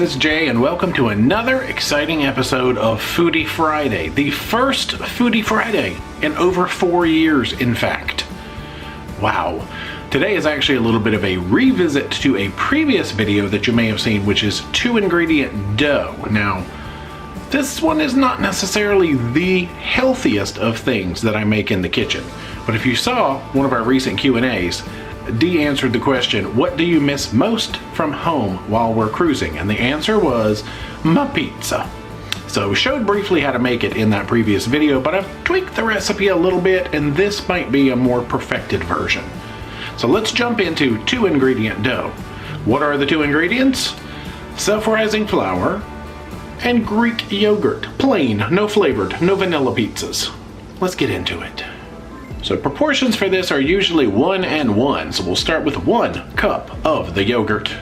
it's Jay, and welcome to another exciting episode of Foodie Friday. The first Foodie Friday in over 4 years, in fact. Wow. Today is actually a little bit of a revisit to a previous video that you may have seen, which is 2-ingredient dough. Now, this one is not necessarily the healthiest of things that I make in the kitchen, but if you saw one of our recent Q&As, Dee answered the question, what do you miss most from home while we're cruising? And the answer was, my pizza. So we showed briefly how to make it in that previous video, but I've tweaked the recipe a little bit, and this might be a more perfected version. So let's jump into 2-ingredient dough. What are the 2 ingredients? Self-rising flour and Greek yogurt. Plain, no flavored, no vanilla pizzas. Let's get into it. So proportions for this are usually 1 and 1. So we'll start with 1 cup of the yogurt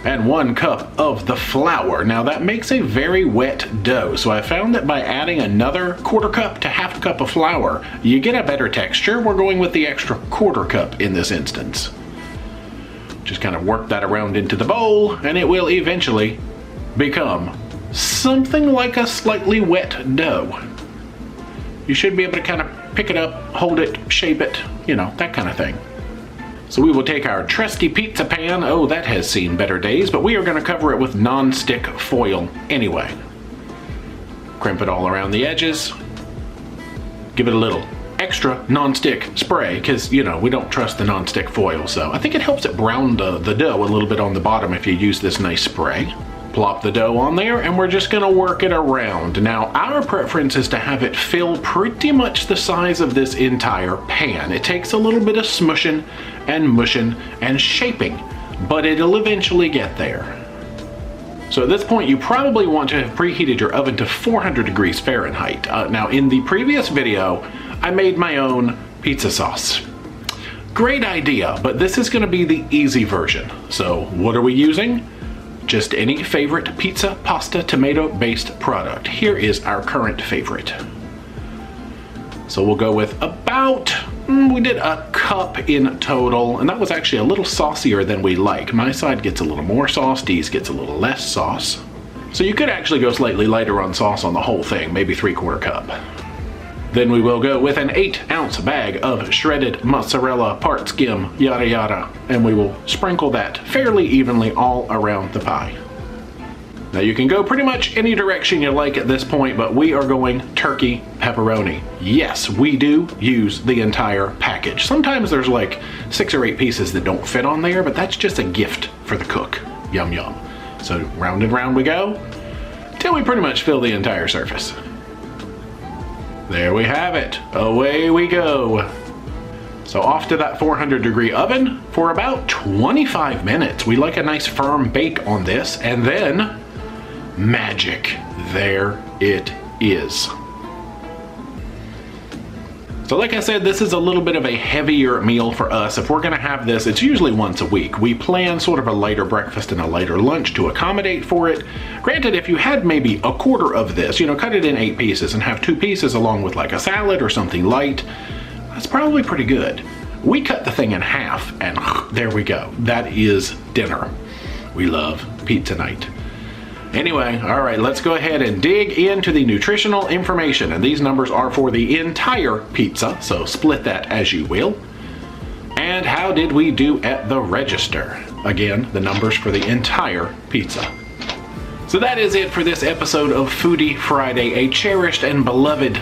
and 1 cup of the flour. Now that makes a very wet dough. So I found that by adding another 1/4 cup to 1/2 cup of flour, you get a better texture. We're going with the extra 1/4 cup in this instance. Just kind of work that around into the bowl, and it will eventually become something like a slightly wet dough. You should be able to kind of pick it up, hold it, shape it, you know, that kind of thing. So we will take our trusty pizza pan. Oh, that has seen better days, but we are going to cover it with non-stick foil anyway. Crimp it all around the edges. Give it a little extra non-stick spray because, you know, we don't trust the non-stick foil. So I think it helps it brown the dough a little bit on the bottom if you use this nice spray. Plop the dough on there, and we're just gonna work it around. Now, our preference is to have it fill pretty much the size of this entire pan. It takes a little bit of smushing and mushing and shaping, but it'll eventually get there. So at this point, you probably want to have preheated your oven to 400 degrees Fahrenheit. Now, in the previous video, I made my own pizza sauce. Great idea, but this is gonna be the easy version. So what are we using? Just any favorite pizza, pasta, tomato-based product. Here is our current favorite. So we'll go with about, we did a cup in total, and that was actually a little saucier than we like. My side gets a little more sauce, Dee's gets a little less sauce. So you could actually go slightly lighter on sauce on the whole thing, maybe 3/4 cup. Then we will go with an 8-ounce bag of shredded mozzarella, part skim, yada yada, and we will sprinkle that fairly evenly all around the pie. Now you can go pretty much any direction you like at this point, but we are going turkey pepperoni. Yes, we do use the entire package. Sometimes there's like 6 or 8 pieces that don't fit on there, but that's just a gift for the cook. Yum yum. So round and round we go, till we pretty much fill the entire surface. There we have it. Away we go. So off to that 400-degree oven for about 25 minutes. We like a nice firm bake on this, and then magic. There it is. So like I said, this is a little bit of a heavier meal for us. If we're gonna have this, it's usually once a week. We plan sort of a lighter breakfast and a lighter lunch to accommodate for it. Granted, if you had maybe a 1/4 of this, you know, cut it in 8 pieces and have 2 pieces along with like a salad or something light, that's probably pretty good. We cut the thing in half, and there we go. That is dinner. We love pizza night. Anyway, all right, let's go ahead and dig into the nutritional information. And these numbers are for the entire pizza, so split that as you will. And how did we do at the register? Again, the numbers for the entire pizza. So that is it for this episode of Foodie Friday, a cherished and beloved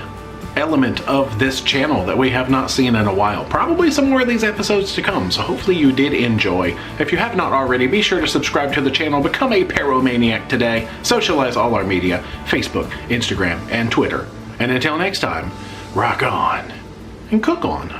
element of this channel that we have not seen in a while. Probably some more of these episodes to come, so hopefully you did enjoy. If you have not already, be sure to subscribe to the channel, become a Paromaniac today, socialize all our media, Facebook, Instagram, and Twitter. And until next time, rock on and cook on.